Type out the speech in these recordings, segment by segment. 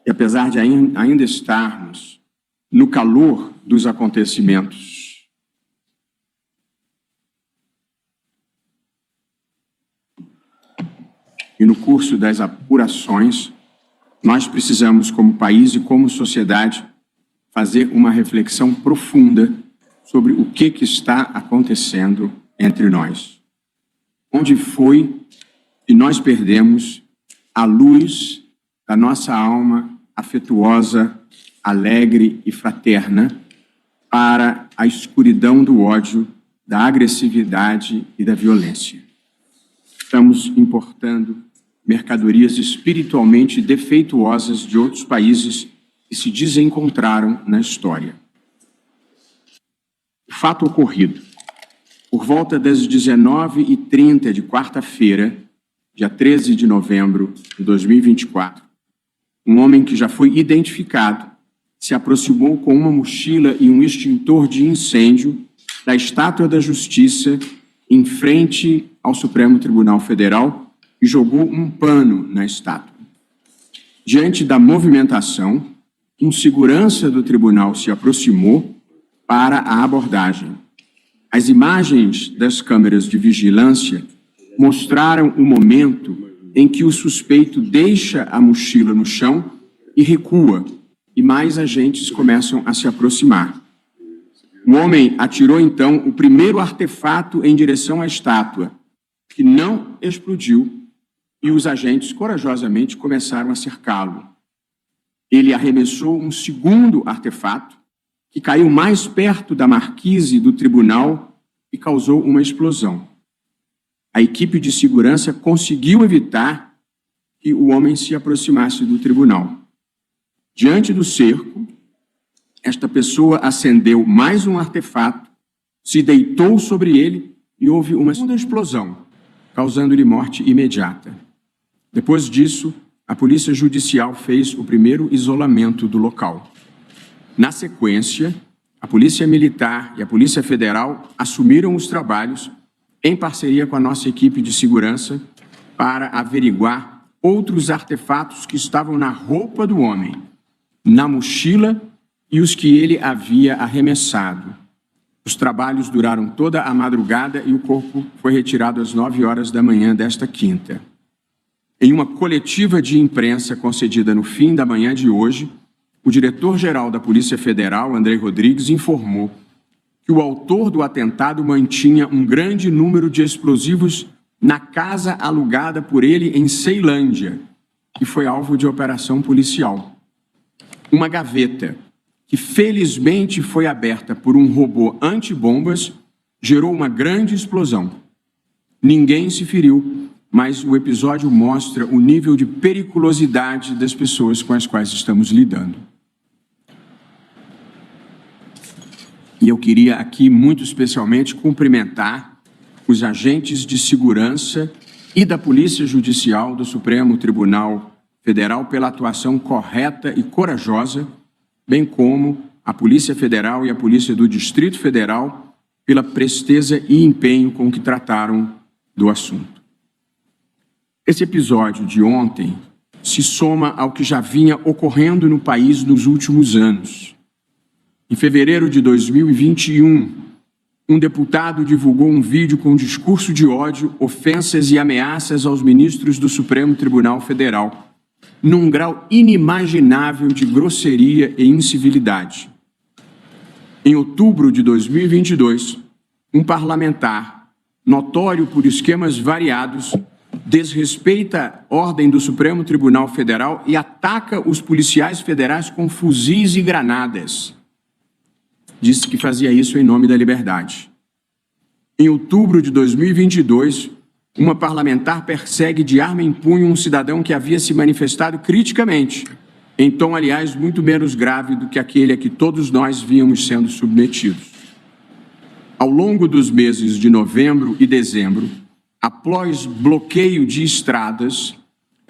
E apesar de ainda estarmos no calor dos acontecimentos, e no curso das apurações, nós precisamos, como país e como sociedade, fazer uma reflexão profunda sobre o que está acontecendo entre nós. Onde foi que nós perdemos a luz da nossa alma afetuosa, alegre e fraterna para a escuridão do ódio, da agressividade e da violência. Estamos importando mercadorias espiritualmente defeituosas de outros países que se desencontraram na história. O fato ocorrido: por volta das 19h30 de quarta-feira, dia 13 de novembro de 2024, um homem que já foi identificado se aproximou com uma mochila e um extintor de incêndio da Estátua da Justiça em frente ao Supremo Tribunal Federal e jogou um pano na estátua. Diante da movimentação, um segurança do tribunal se aproximou para a abordagem. As imagens das câmeras de vigilância mostraram o momento em que o suspeito deixa a mochila no chão e recua, e mais agentes começam a se aproximar. O homem atirou, então, o primeiro artefato em direção à estátua, que não explodiu, e os agentes corajosamente começaram a cercá-lo. Ele arremessou um segundo artefato, que caiu mais perto da marquise do tribunal e causou uma explosão. A equipe de segurança conseguiu evitar que o homem se aproximasse do tribunal. Diante do cerco, esta pessoa acendeu mais um artefato, se deitou sobre ele e houve uma segunda explosão, causando-lhe morte imediata. Depois disso, a Polícia Judicial fez o primeiro isolamento do local. Na sequência, a Polícia Militar e a Polícia Federal assumiram os trabalhos em parceria com a nossa equipe de segurança para averiguar outros artefatos que estavam na roupa do homem, na mochila e os que ele havia arremessado. Os trabalhos duraram toda a madrugada e o corpo foi retirado às 9 horas da manhã desta quinta. Em uma coletiva de imprensa concedida no fim da manhã de hoje, o diretor-geral da Polícia Federal, Andrei Rodrigues, informou que o autor do atentado mantinha um grande número de explosivos na casa alugada por ele em Ceilândia, que foi alvo de operação policial. Uma gaveta, que felizmente foi aberta por um robô antibombas, gerou uma grande explosão. Ninguém se feriu, mas o episódio mostra o nível de periculosidade das pessoas com as quais estamos lidando. E eu queria aqui, muito especialmente, cumprimentar os agentes de segurança e da Polícia Judicial do Supremo Tribunal Federal pela atuação correta e corajosa, bem como a Polícia Federal e a Polícia do Distrito Federal pela presteza e empenho com que trataram do assunto. Esse episódio de ontem se soma ao que já vinha ocorrendo no país nos últimos anos. Em fevereiro de 2021, um deputado divulgou um vídeo com discurso de ódio, ofensas e ameaças aos ministros do Supremo Tribunal Federal, num grau inimaginável de grosseria e incivilidade. Em outubro de 2022, um parlamentar, notório por esquemas variados, desrespeita a ordem do Supremo Tribunal Federal e ataca os policiais federais com fuzis e granadas. Disse que fazia isso em nome da liberdade. Em outubro de 2022, uma parlamentar persegue de arma em punho um cidadão que havia se manifestado criticamente, em tom, aliás, muito menos grave do que aquele a que todos nós vínhamos sendo submetidos. Ao longo dos meses de novembro e dezembro, após bloqueio de estradas,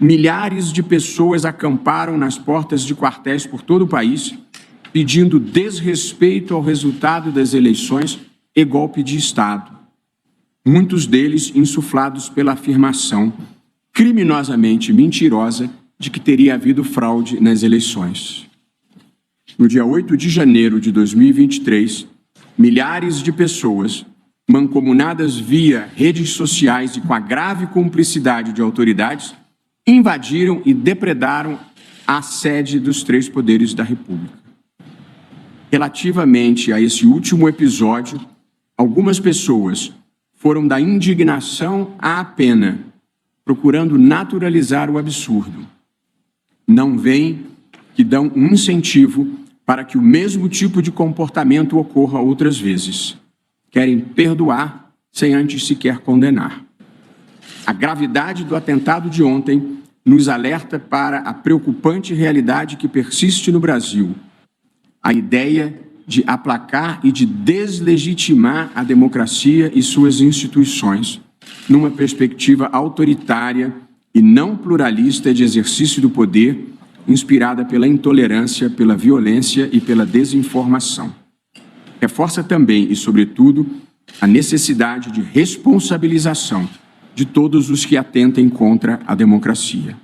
milhares de pessoas acamparam nas portas de quartéis por todo o país, pedindo desrespeito ao resultado das eleições e golpe de Estado. Muitos deles insuflados pela afirmação criminosamente mentirosa de que teria havido fraude nas eleições. No dia 8 de janeiro de 2023, milhares de pessoas, mancomunadas via redes sociais e com a grave cumplicidade de autoridades, invadiram e depredaram a sede dos três poderes da República. Relativamente a esse último episódio, algumas pessoas foram da indignação à pena, procurando naturalizar o absurdo. Não veem que dão um incentivo para que o mesmo tipo de comportamento ocorra outras vezes. Querem perdoar sem antes sequer condenar. A gravidade do atentado de ontem nos alerta para a preocupante realidade que persiste no Brasil. A ideia de aplacar e de deslegitimar a democracia e suas instituições, numa perspectiva autoritária e não pluralista de exercício do poder, inspirada pela intolerância, pela violência e pela desinformação. Reforça também e, sobretudo, a necessidade de responsabilização de todos os que atentem contra a democracia.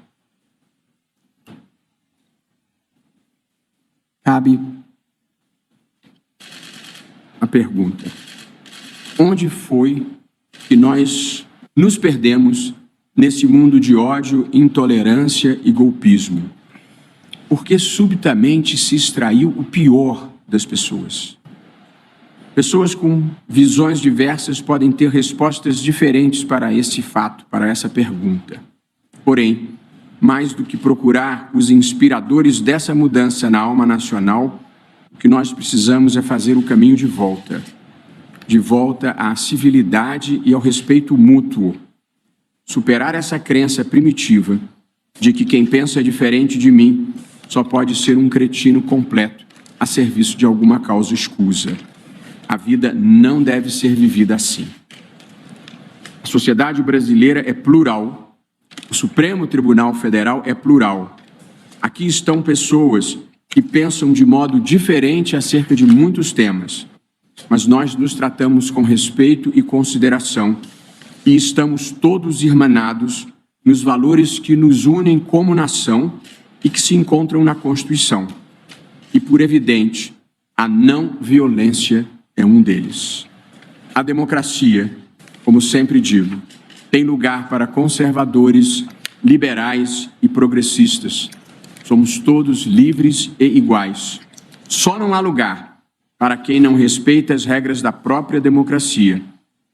Cabe a pergunta: onde foi que nós nos perdemos nesse mundo de ódio, intolerância e golpismo? Por que subitamente se extraiu o pior das pessoas? Pessoas com visões diversas podem ter respostas diferentes para esse fato, para essa pergunta. Porém, mais do que procurar os inspiradores dessa mudança na alma nacional, o que nós precisamos é fazer o caminho de volta à civilidade e ao respeito mútuo. Superar essa crença primitiva de que quem pensa diferente de mim só pode ser um cretino completo a serviço de alguma causa escusa. A vida não deve ser vivida assim. A sociedade brasileira é plural. O Supremo Tribunal Federal é plural. Aqui estão pessoas que pensam de modo diferente acerca de muitos temas, mas nós nos tratamos com respeito e consideração e estamos todos irmanados nos valores que nos unem como nação e que se encontram na Constituição. E, por evidente, a não violência é um deles. A democracia, como sempre digo, tem lugar para conservadores, liberais e progressistas. Somos todos livres e iguais. Só não há lugar para quem não respeita as regras da própria democracia,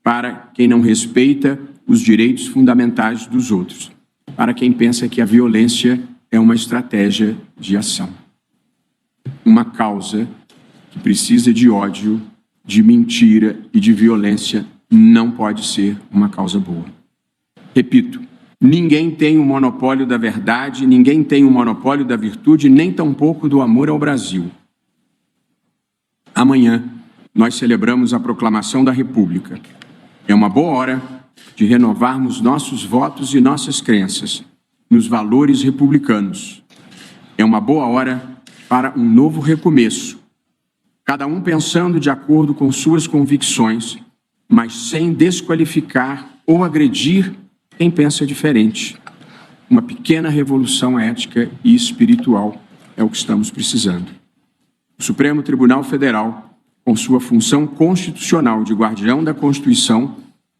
para quem não respeita os direitos fundamentais dos outros, para quem pensa que a violência é uma estratégia de ação. Uma causa que precisa de ódio, de mentira e de violência não pode ser uma causa boa. Repito, ninguém tem o monopólio da verdade, ninguém tem o monopólio da virtude, nem tampouco do amor ao Brasil. Amanhã, nós celebramos a proclamação da República. É uma boa hora de renovarmos nossos votos e nossas crenças nos valores republicanos. É uma boa hora para um novo recomeço, cada um pensando de acordo com suas convicções, mas sem desqualificar ou agredir quem pensa diferente. Uma pequena revolução ética e espiritual é o que estamos precisando. O Supremo Tribunal Federal, com sua função constitucional de guardião da Constituição,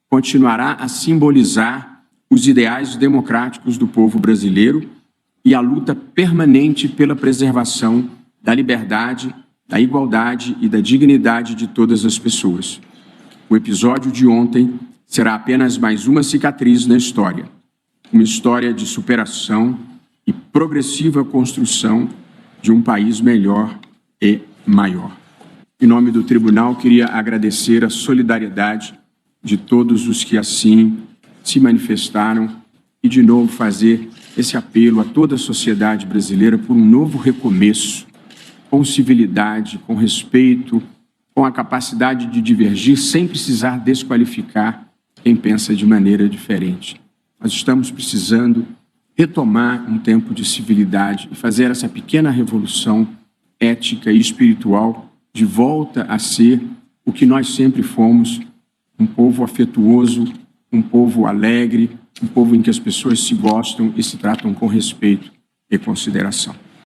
continuará a simbolizar os ideais democráticos do povo brasileiro e a luta permanente pela preservação da liberdade, da igualdade e da dignidade de todas as pessoas. O episódio de ontem será apenas mais uma cicatriz na história, uma história de superação e progressiva construção de um país melhor e maior. Em nome do tribunal, queria agradecer a solidariedade de todos os que assim se manifestaram e, de novo, fazer esse apelo a toda a sociedade brasileira por um novo recomeço, com civilidade, com respeito, com a capacidade de divergir sem precisar desqualificar quem pensa de maneira diferente. Nós estamos precisando retomar um tempo de civilidade e fazer essa pequena revolução ética e espiritual de volta a ser o que nós sempre fomos, um povo afetuoso, um povo alegre, um povo em que as pessoas se gostam e se tratam com respeito. reconsideração.